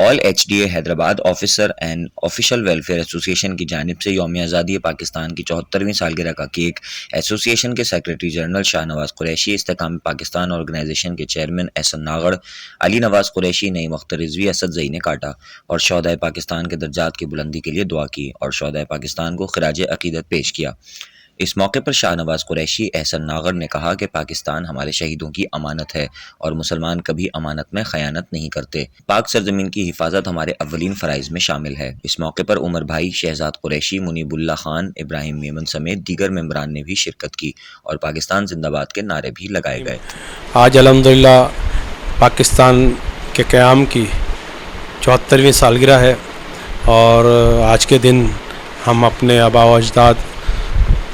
All H D A Hyderabad officer and official welfare association کی جانب سے یوم آزادی پاکستان کی 74ویں سالگرہ کا کیک ایسوسی ایشن کے سیکریٹری جنرل شاہ نواز قریشی، استحکام پاکستان آرگنائزیشن کے چیئرمین احسن ناغڑ، علی نواز قریشی، نئی مختار رضوی، اسد زئی نے کاٹا اور شہدائے پاکستان کے درجات کی بلندی کے لیے دعا کی اور شہدائے پاکستان کو خراج عقیدت پیش کیا۔ اس موقع پر شاہ نواز قریشی احسن ناغڑ نے کہا کہ پاکستان ہمارے شہیدوں کی امانت ہے اور مسلمان کبھی امانت میں خیانت نہیں کرتے۔ پاک سرزمین کی حفاظت ہمارے اولین فرائض میں شامل ہے۔ اس موقع پر عمر بھائی، شہزاد قریشی، منیب اللہ خان، ابراہیم میمن سمیت دیگر ممبران نے بھی شرکت کی اور پاکستان زندہ باد کے نعرے بھی لگائے گئے۔ آج الحمدللہ پاکستان کے قیام کی 74ویں سالگرہ ہے اور آج کے دن ہم اپنے آباء و اجداد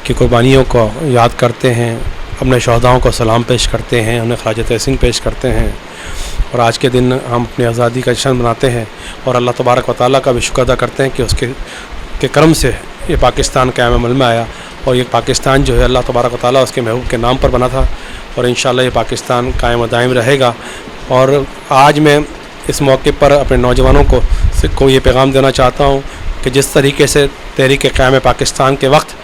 کی قربانیوں کو یاد کرتے ہیں، اپنے شہداؤں کو سلام پیش کرتے ہیں، انہیں خراج تحسین پیش کرتے ہیں اور آج کے دن ہم اپنی آزادی کا جشن مناتے ہیں اور اللہ تبارک و تعالیٰ کا بھی شکر ادا کرتے ہیں کہ اس کے کرم سے یہ پاکستان قیام عمل میں آیا اور یہ پاکستان جو ہے اللہ تبارک و تعالیٰ اس کے محبوب کے نام پر بنا تھا اور انشاءاللہ یہ پاکستان قائم و دائم رہے گا۔ اور آج میں اس موقع پر اپنے نوجوانوں کو یہ پیغام دینا چاہتا ہوں کہ جس طریقے سے تحریک قیام پاکستان کے وقت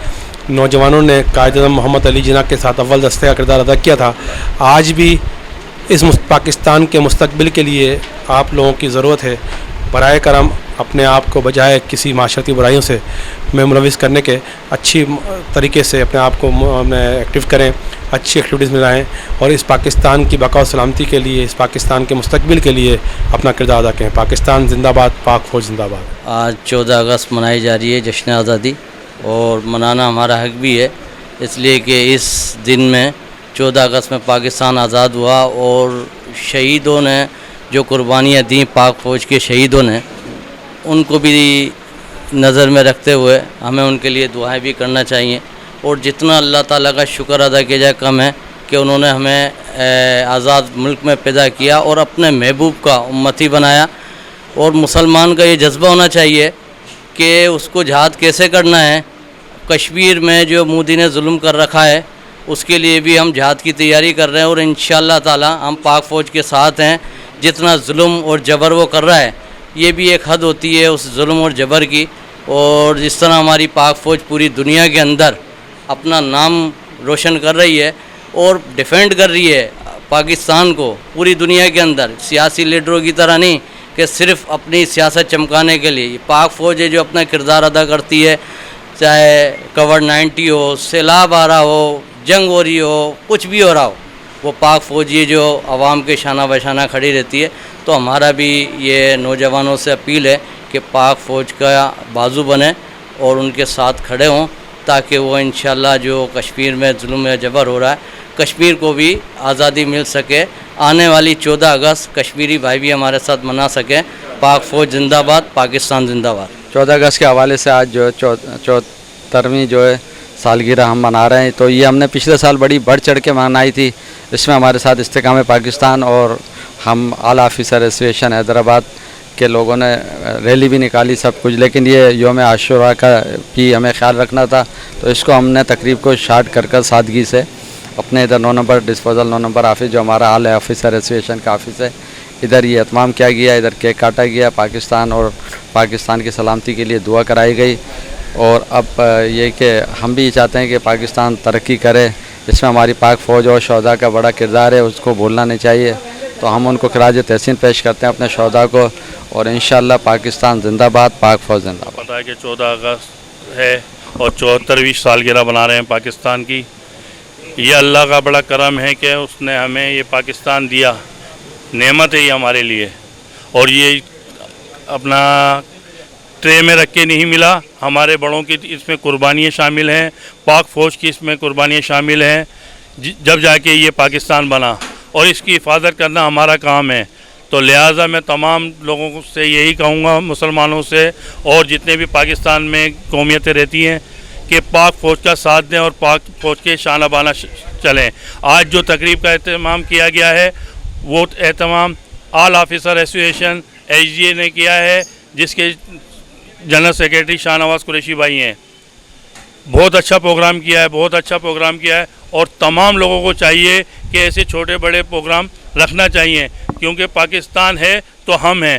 نوجوانوں نے قائد اعظم محمد علی جناح کے ساتھ اول دستے کا کردار ادا کیا تھا، آج بھی اس پاکستان کے مستقبل کے لیے آپ لوگوں کی ضرورت ہے۔ برائے کرم اپنے آپ کو بجائے کسی معاشرتی برائیوں سے ملوث کرنے کے اچھی طریقے سے اپنے آپ کو ایکٹیو کریں، اچھی ایکٹیویٹیز میں رہیں اور اس پاکستان کی بقا و سلامتی کے لیے، اس پاکستان کے مستقبل کے لیے اپنا کردار ادا کریں۔ پاکستان زندہ باد، پاک فوج زندہ باد۔ آج 14 اگست منائی جا رہی ہے جشن آزادی اور منانا ہمارا حق بھی ہے، اس لیے کہ اس دن میں 14 اگست میں پاکستان آزاد ہوا اور شہیدوں نے جو قربانیاں دیں، پاک فوج کے شہیدوں نے، ان کو بھی نظر میں رکھتے ہوئے ہمیں ان کے لیے دعائیں بھی کرنا چاہیے اور جتنا اللہ تعالیٰ کا شکر ادا کیا جائے کم ہے کہ انہوں نے ہمیں آزاد ملک میں پیدا کیا اور اپنے محبوب کا امتی بنایا۔ اور مسلمان کا یہ جذبہ ہونا چاہیے کہ اس کو جہاد کیسے کرنا ہے۔ کشمیر میں جو مودی نے ظلم کر رکھا ہے اس کے لیے بھی ہم جہاد کی تیاری کر رہے ہیں اور انشاءاللہ تعالی ہم پاک فوج کے ساتھ ہیں۔ جتنا ظلم اور جبر وہ کر رہا ہے یہ بھی ایک حد ہوتی ہے اس ظلم اور جبر کی، اور جس طرح ہماری پاک فوج پوری دنیا کے اندر اپنا نام روشن کر رہی ہے اور ڈیفینڈ کر رہی ہے پاکستان کو پوری دنیا کے اندر، سیاسی لیڈروں کی طرح نہیں کہ صرف اپنی سیاست چمکانے کے لیے۔ پاک فوج ہے جو اپنا کردار ادا کرتی ہے، چاہے کووڈ-19 ہو، سیلاب آ رہا ہو، جنگ ہو رہی ہو، کچھ بھی ہو رہا ہو، وہ پاک فوج یہ جو عوام کے شانہ بشانہ کھڑی رہتی ہے۔ تو ہمارا بھی یہ نوجوانوں سے اپیل ہے کہ پاک فوج کا بازو بنے اور ان کے ساتھ کھڑے ہوں تاکہ وہ انشاءاللہ جو کشمیر میں ظلم و جبر ہو رہا ہے کشمیر کو بھی آزادی مل سکے۔ آنے والی 14 اگست کشمیری بھائی بھی ہمارے ساتھ منا سکیں۔ پاک فوج زندہ باد، پاکستان زندہ باد۔ 14 اگست کے حوالے سے آج جو 74ویں جو ہے سالگرہ ہم منا رہے ہیں، تو یہ ہم نے پچھلے سال بڑی بڑھ چڑھ کے منائی تھی۔ اس میں ہمارے ساتھ استحکام پاکستان اور ہم اعلیٰ آفیسر ایسوسی ایشن حیدرآباد کے لوگوں نے ریلی بھی نکالی سب کچھ، لیکن یہ یوم عاشوراء کا بھی ہمیں خیال رکھنا تھا، تو اس کو ہم نے تقریب کو شارٹ کر سادگی سے اپنے ادھر 9 نمبر ڈسپوزل 9 نمبر آفس جو ہمارا اعلیٰ آفیسر ایسوسی ایشن کا آفس ہے، ادھر یہ اہتمام کیا گیا، ادھر کیک کاٹا گیا، پاکستان اور پاکستان کی سلامتی کے لیے دعا کرائی گئی۔ اور اب یہ کہ ہم بھی چاہتے ہیں کہ پاکستان ترقی کرے، اس میں ہماری پاک فوج اور شہداء کا بڑا کردار ہے، اس کو بھولنا نہیں چاہیے، تو ہم ان کو خراج تحسین پیش کرتے ہیں اپنے شہداء کو، اور انشاءاللہ پاکستان زندہ باد، پاک فوج زندہ باد۔ پتہ ہے کہ 14 اگست ہے اور 74ویں سالگرہ بنا رہے ہیں پاکستان کی۔ یہ اللہ کا بڑا کرم ہے کہ اس نے ہمیں یہ پاکستان دیا، نعمت ہے یہ ہمارے لیے، اور یہ اپنا ٹرے میں رکھ کے نہیں ملا، ہمارے بڑوں کی اس میں قربانیاں شامل ہیں، پاک فوج کی اس میں قربانیاں شامل ہیں، جب جا کے یہ پاکستان بنا، اور اس کی حفاظت کرنا ہمارا کام ہے۔ تو لہٰذا میں تمام لوگوں سے یہی کہوں گا، مسلمانوں سے اور جتنے بھی پاکستان میں قومیتیں رہتی ہیں، کہ پاک فوج کا ساتھ دیں اور پاک فوج کے شانہ بانہ چلیں۔ آج جو تقریب کا اہتمام کیا گیا ہے وہ اہتمام آل آفیسر ایسوسی ایشن ایچ ڈی اے نے کیا ہے، جس کے جنرل سیکریٹری شاہ نواز قریشی بھائی ہیں۔ بہت اچھا پروگرام کیا ہے، بہت اچھا پروگرام کیا ہے، اور تمام لوگوں کو چاہیے کہ ایسے چھوٹے بڑے پروگرام رکھنا چاہیے، کیونکہ پاکستان ہے تو ہم ہیں،